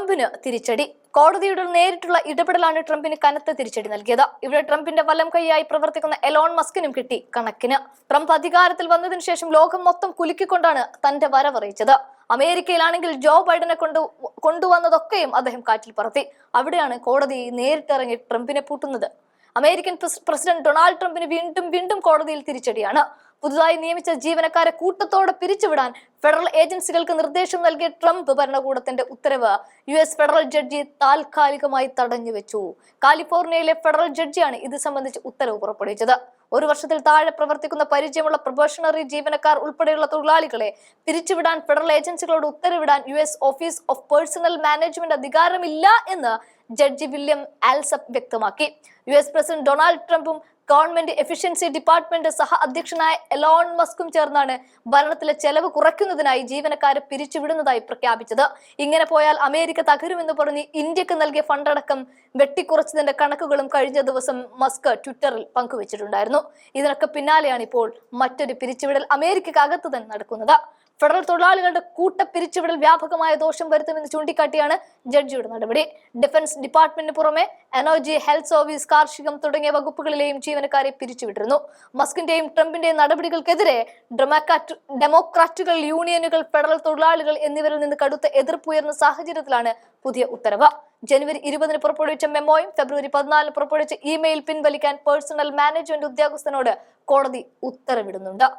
ട്രംപിന് തിരിച്ചടി. കോടതിയുടെ നേരിട്ടുള്ള ഇടപെടലാണ് ട്രംപിന് കനത്ത തിരിച്ചടി നൽകിയത്. ഇവിടെ ട്രംപിന്റെ വലം കൈയായി പ്രവർത്തിക്കുന്ന എലോൺ മസ്കിനും കിട്ടി കണക്കിന്. ട്രംപ് അധികാരത്തിൽ വന്നതിനു ശേഷം ലോകം മൊത്തം കുലുക്കിക്കൊണ്ടാണ് തന്റെ വരവറിയിച്ചത്. അമേരിക്കയിലാണെങ്കിൽ ജോ ബൈഡനെ കൊണ്ടുവന്നതൊക്കെയും അദ്ദേഹം കാറ്റിൽ പറത്തി. അവിടെയാണ് കോടതി നേരിട്ടിറങ്ങി ട്രംപിനെ പൂട്ടുന്നത്. അമേരിക്കൻ പ്രസിഡന്റ് ഡൊണാൾഡ് ട്രംപിന് വീണ്ടും കോടതിയിൽ തിരിച്ചടിയാണ്. പുതുതായി നിയമിച്ച ജീവനക്കാരെ കൂട്ടത്തോടെ പിരിച്ചുവിടാൻ ഫെഡറൽ ഏജൻസികൾക്ക് നിർദ്ദേശം നൽകിയ ട്രംപ് ഭരണകൂടത്തിന്റെ ഉത്തരവ് US ഫെഡറൽ ജഡ്ജി താൽക്കാലികമായി തടഞ്ഞുവെച്ചു. കാലിഫോർണിയയിലെ ഫെഡറൽ ജഡ്ജിയാണ് ഇത് സംബന്ധിച്ച് ഉത്തരവ് പുറപ്പെടുവിച്ചത്. 1 വർഷത്തിൽ താഴെ പ്രവർത്തിക്കുന്ന പരിചയമുള്ള പ്രൊബേഷണറി ജീവനക്കാർ ഉൾപ്പെടെയുള്ള തൊഴിലാളികളെ പിരിച്ചുവിടാൻ ഫെഡറൽ ഏജൻസികളോട് ഉത്തരവിടാൻ US office of personnel management അധികാരമില്ല എന്ന് ജഡ്ജി വില്യം ആൽസപ്പ് വ്യക്തമാക്കി. US പ്രസിഡന്റ് ഡൊണാൾഡ് ട്രംപും ഗവൺമെന്റ് എഫിഷ്യൻസി ഡിപ്പാർട്ട്മെന്റ് സഹ അധ്യക്ഷനായ എലോൺ മസ്കും ചേർന്നാണ് ഭരണത്തിലെ ചെലവ് കുറയ്ക്കുന്നതിനായി ജീവനക്കാരെ പിരിച്ചുവിടുന്നതായി പ്രഖ്യാപിച്ചത്. ഇങ്ങനെ പോയാൽ അമേരിക്ക തകരുമെന്ന് പറഞ്ഞ് ഇന്ത്യക്ക് നൽകിയ ഫണ്ടടക്കം വെട്ടിക്കുറച്ചതിന്റെ കണക്കുകളും കഴിഞ്ഞ ദിവസം മസ്ക് ട്വിറ്ററിൽ പങ്കുവച്ചിട്ടുണ്ടായിരുന്നു. ഇതിനൊക്കെ പിന്നാലെയാണ് ഇപ്പോൾ മറ്റൊരു പിരിച്ചുവിടൽ അമേരിക്കക്ക് അകത്ത് തന്നെ നടക്കുന്നത്. ഫെഡറൽ തൊഴിലാളികളുടെ കൂട്ട പിരിച്ചുവിടൽ വ്യാപകമായ ദോഷം വരുത്തുമെന്ന് ചൂണ്ടിക്കാട്ടിയാണ് ജഡ്ജിയുടെ നടപടി. ഡിഫൻസ് ഡിപ്പാർട്ട്മെന്റിന് പുറമെ എനർജി, ഹെൽത്ത് സർവീസ്, കാർഷികം തുടങ്ങിയ വകുപ്പുകളിലെയും ജീവനക്കാരെ പിരിച്ചുവിട്ടിരുന്നു. മസ്കിന്റെയും ട്രംപിന്റെയും നടപടികൾക്കെതിരെ ഡെമോക്രാറ്റുകൾ, യൂണിയനുകൾ, ഫെഡറൽ തൊഴിലാളികൾ എന്നിവരിൽ നിന്ന് കടുത്ത എതിർപ്പുയർന്ന സാഹചര്യത്തിലാണ് പുതിയ ഉത്തരവ്. ജനുവരി 20 പുറപ്പെടുവിച്ച മെമ്മോയും ഫെബ്രുവരി 14 പുറപ്പെടുവിച്ച ഇമെയിൽ പിൻവലിക്കാൻ പേഴ്സണൽ മാനേജ്മെന്റ് ഉദ്യോഗസ്ഥനോട് കോടതി ഉത്തരവിടുന്നുണ്ട്.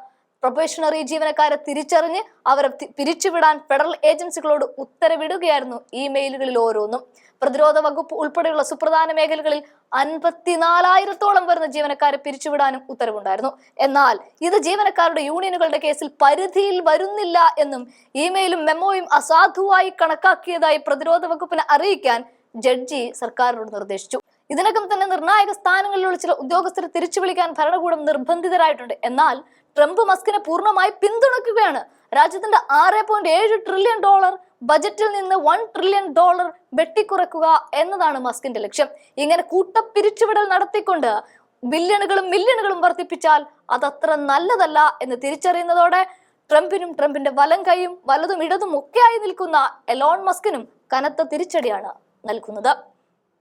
പ്രൊബേഷണറി ജീവനക്കാരെ തിരിച്ചറിഞ്ഞ് അവരെ പിരിച്ചുവിടാൻ ഫെഡറൽ ഏജൻസികളോട് ഉത്തരവിടുകയായിരുന്നു ഇമെയിലുകളിൽ ഓരോന്നും. പ്രതിരോധ വകുപ്പ് ഉൾപ്പെടെയുള്ള സുപ്രധാന മേഖലകളിൽ 54,000-ഓളം വരുന്ന ജീവനക്കാരെ പിരിച്ചുവിടാനും ഉത്തരവുണ്ടായിരുന്നു. എന്നാൽ ഇത് ജീവനക്കാരുടെ യൂണിയനുകളുടെ കേസിൽ പരിധിയിൽ വരുന്നില്ല എന്നും ഇമെയിലും മെമ്മോയും അസാധുവായി കണക്കാക്കിയതായി പ്രതിരോധ വകുപ്പിനെ അറിയിക്കാൻ ജഡ്ജി സർക്കാരിനോട് നിർദ്ദേശിച്ചു. ഇതിനകം തന്നെ നിർണായക സ്ഥാനങ്ങളിലുള്ള ചില ഉദ്യോഗസ്ഥരെ തിരിച്ചു വിളിക്കാൻ ഭരണകൂടം നിർബന്ധിതരായിട്ടുണ്ട്. എന്നാൽ ട്രംപ് മസ്കിനെ പൂർണ്ണമായി പിന്തുണയ്ക്കുകയാണ്. രാജ്യത്തിന്റെ $6.7 ട്രില്യൺ ബജറ്റിൽ നിന്ന് $1 ട്രില്യൺ വെട്ടിക്കുറയ്ക്കുക എന്നതാണ് മസ്കിന്റെ ലക്ഷ്യം. ഇങ്ങനെ കൂട്ടപ്പിരിച്ചുവിടൽ നടത്തിക്കൊണ്ട് ബില്യണുകളും മില്യണുകളും വർദ്ധിപ്പിച്ചാൽ അതത്ര നല്ലതല്ല എന്ന് തിരിച്ചറിയുന്നതോടെ ട്രംപിന്റെ വലം കൈയും വലതും ഇടതും ഒക്കെയായി നിൽക്കുന്ന എലോൺ മസ്കിനും കനത്ത തിരിച്ചടിയാണ് നൽകുന്നത്.